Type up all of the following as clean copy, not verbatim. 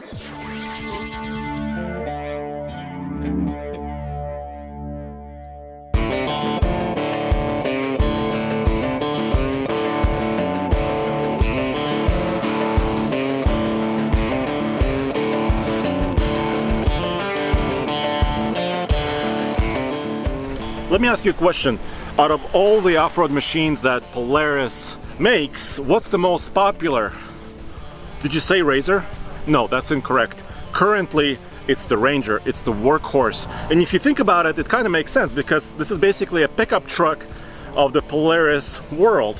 Let me ask you a question. Out of all the off-road machines that Polaris makes, what's the most popular? Did you say Razor? No, that's incorrect. Currently, it's the Ranger, it's the workhorse. And if you think about it, it kind of makes sense because this is basically a pickup truck of the Polaris world.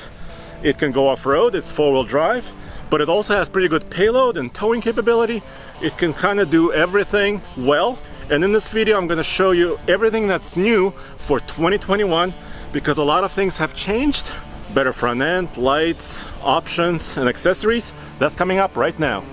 It can go off-road, it's four-wheel drive, but it also has pretty good payload and towing capability. It can kind of do everything well. And in this video, I'm going to show you everything that's new for 2021 because a lot of things have changed. Better front end, lights, options, and accessories. That's coming up right now.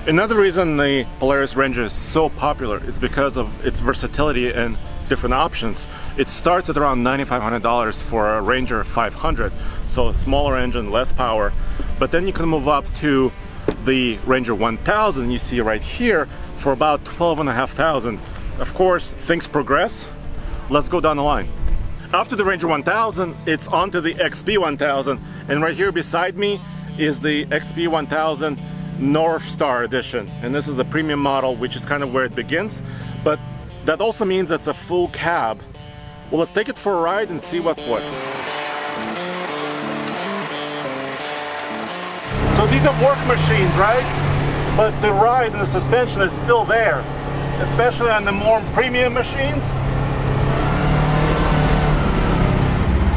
Another reason the Polaris Ranger is so popular is because of its versatility and different options. It starts at around $9,500 for a Ranger 500, so a smaller engine, less power. But then you can move up to the Ranger 1000 you see right here for about $12,500. Of course, things progress. Let's go down the line. After the Ranger 1000, it's onto the XP 1000, and right here beside me is the XP 1000 North Star edition, and this is the premium model, which is kind of where it begins, but that also means it's a full cab. Well, let's take it for a ride and see what's what. So these are work machines, right? But the ride and the suspension is still there, especially on the more premium machines.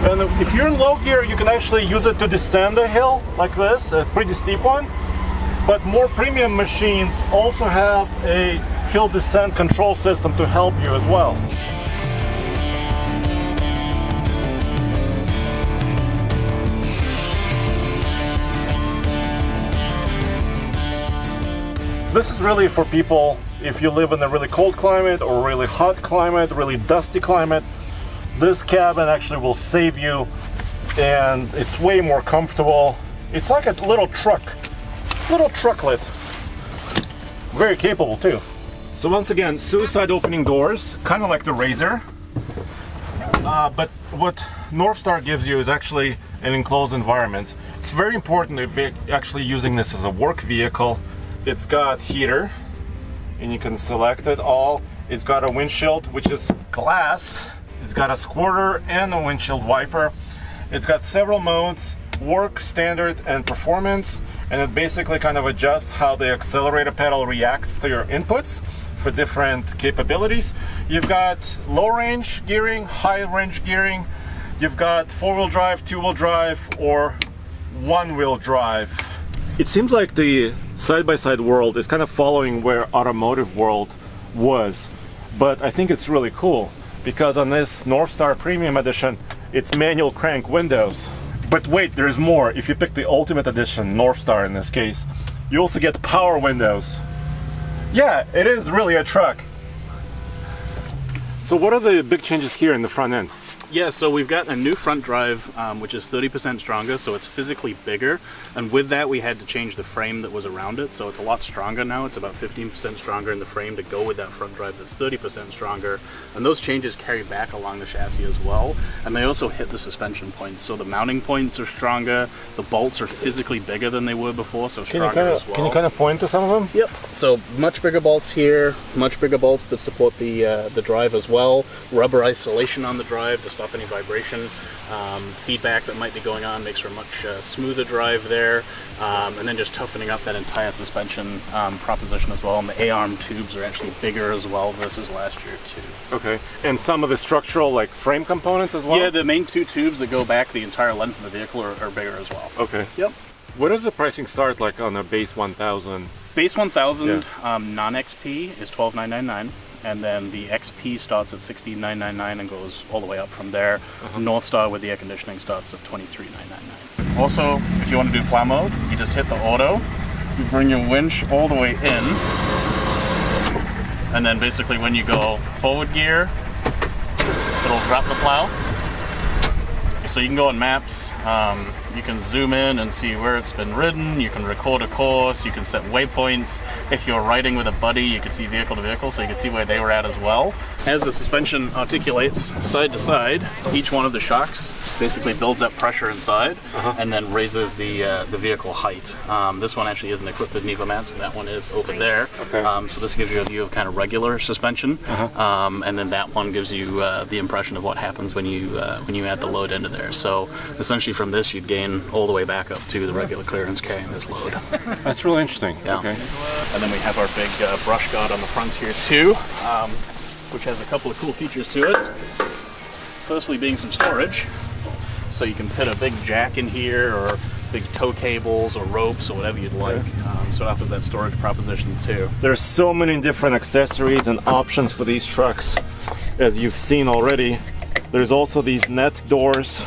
And if you're in low gear, you can actually use it to descend a hill like this, a pretty steep one. But more premium machines also have a hill descent control system to help you as well. This is really for people if you live in a really cold climate or really hot climate, really dusty climate. This cabin actually will save you, and it's way more comfortable. It's like a little trucklet. Very capable too. So once again, suicide opening doors, kind of like the Razor. But what North Star gives you is actually an enclosed environment. It's very important if you're actually using this as a work vehicle. It's got heater, and you can select it all. It's got a windshield, which is glass. It's got a squirter and a windshield wiper. It's got several modes: work, standard, and performance. And it basically kind of adjusts how the accelerator pedal reacts to your inputs for different capabilities. You've got low range gearing, high range gearing. You've got four-wheel drive, two-wheel drive, or one-wheel drive. It seems like the side-by-side world is kind of following where automotive world was, but I think it's really cool because on this North Star Premium Edition, it's manual crank windows. But wait, there's more. If you pick the Ultimate Edition, North Star in this case, you also get power windows. Yeah, it is really a truck. So what are the big changes here in the front end? Yeah, so we've got a new front drive, which is 30% stronger, so it's physically bigger. And with that, we had to change the frame that was around it, so it's a lot stronger now. It's about 15% stronger in the frame to go with that front drive that's 30% stronger. And those changes carry back along the chassis as well. And they also hit the suspension points. So the mounting points are stronger, the bolts are physically bigger than they were before, so stronger as well. Can you kind of point to some of them? Yep. So much bigger bolts here, much bigger bolts that support the drive as well. Rubber isolation on the drive to stop any vibration. Feedback that might be going on makes for a much smoother drive there. And then just toughening up that entire suspension proposition as well. And the A-arm tubes are actually bigger as well versus last year too. Okay. And some of the structural, like frame components as well? Yeah, the main two tubes that go back the entire length of the vehicle are bigger as well. Okay. Yep. Where does the pricing start, like on a base 1000? Base 1000 non-XP is $12,999. And then the XP starts at $16,999 and goes all the way up from there. North Star with the air conditioning starts at $23,999. Also, if you want to do plow mode, you just hit the auto, you bring your winch all the way in, and then basically when you go forward gear, it'll drop the plow. You So you can go on maps, you can zoom in and see where it's been ridden, you can record a course, you can set waypoints. If you're riding with a buddy, you can see vehicle to vehicle, so you can see where they were at as well. As the suspension articulates side to side, each one of the shocks basically builds up pressure inside and then raises the vehicle height. This one actually isn't equipped with Neva mats, that one is over there. Okay. So this gives you a view of kind of regular suspension, and then that one gives you the impression of what happens when you add the load into there. So essentially from this you'd gain all the way back up to the regular clearance carrying this load. That's really interesting. Yeah. Okay. And then we have our big brush guard on the front here too, which has a couple of cool features to it. Firstly being some storage. So you can fit a big jack in here, or big tow cables or ropes or whatever you'd like. So it offers that storage proposition too. There's so many different accessories and options for these trucks, as you've seen already. There's also these net doors,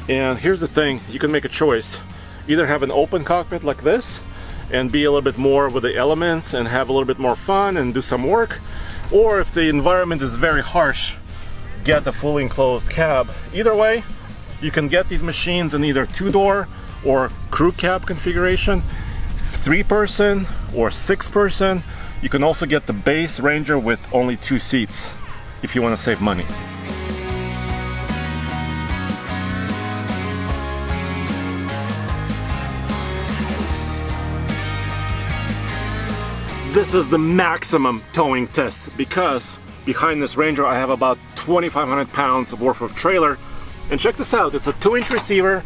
and here's the thing, you can make a choice. Either have an open cockpit like this and be a little bit more with the elements and have a little bit more fun and do some work, or if the environment is very harsh, get a fully enclosed cab. Either way, you can get these machines in either 2-door or crew cab configuration, 3-person or 6-person. You can also get the base Ranger with only 2 seats if you want to save money. This is the maximum towing test, because behind this Ranger I have about 2,500 pounds worth of trailer. And check this out, it's a 2-inch receiver.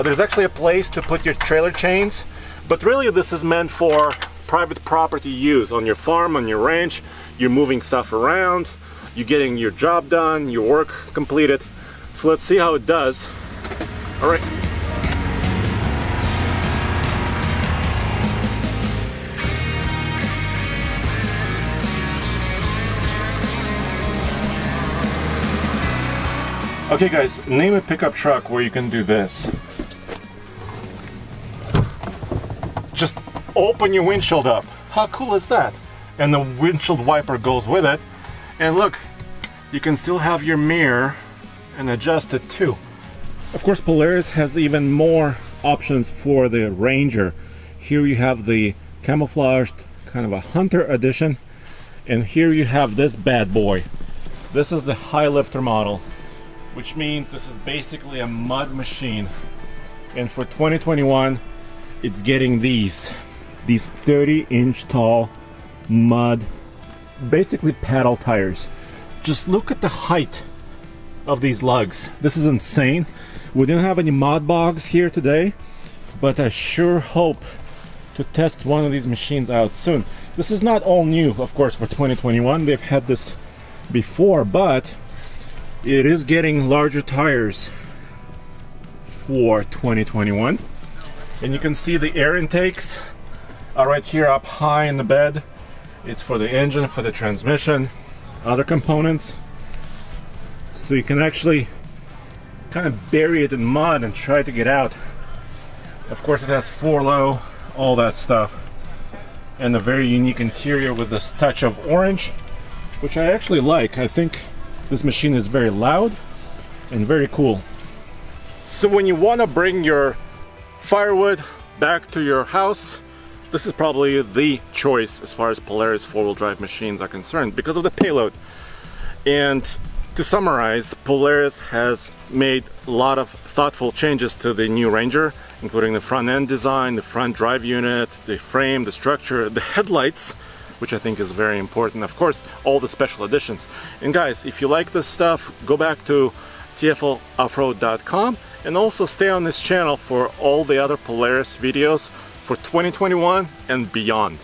There's actually a place to put your trailer chains, but really this is meant for private property use. On your farm, on your ranch, you're moving stuff around, you're getting your job done, your work completed. So let's see how it does. All right. Okay guys, name a pickup truck where you can do this. Just open your windshield up. How cool is that? And the windshield wiper goes with it. And look, you can still have your mirror and adjust it too. Of course, Polaris has even more options for the Ranger. Here you have the camouflaged kind of a hunter edition. And here you have this bad boy. This is the high lifter model, which means this is basically a mud machine. And for 2021, it's getting these 30-inch tall mud, basically paddle tires. Just look at the height of these lugs. This is insane. We didn't have any mod bogs here today, but I sure hope to test one of these machines out soon. This is not all new, of course, for 2021. They've had this before, but it is getting larger tires for 2021. And you can see the air intakes are right here up high in the bed. It's for the engine, for the transmission, other components. So you can actually kind of bury it in mud and try to get out. Of course it has 4-low, all that stuff. And a very unique interior with this touch of orange, which I actually like. I think this machine is very loud and very cool. So when you want to bring your firewood back to your house, this is probably the choice as far as Polaris 4-wheel drive machines are concerned because of the payload. And to summarize, Polaris has made a lot of thoughtful changes to the new Ranger, including the front end design, the front drive unit, the frame, the structure, the headlights, which I think is very important. Of course, all the special editions. And guys, if you like this stuff, go back to TFLoffroad.com and also stay on this channel for all the other Polaris videos for 2021 and beyond.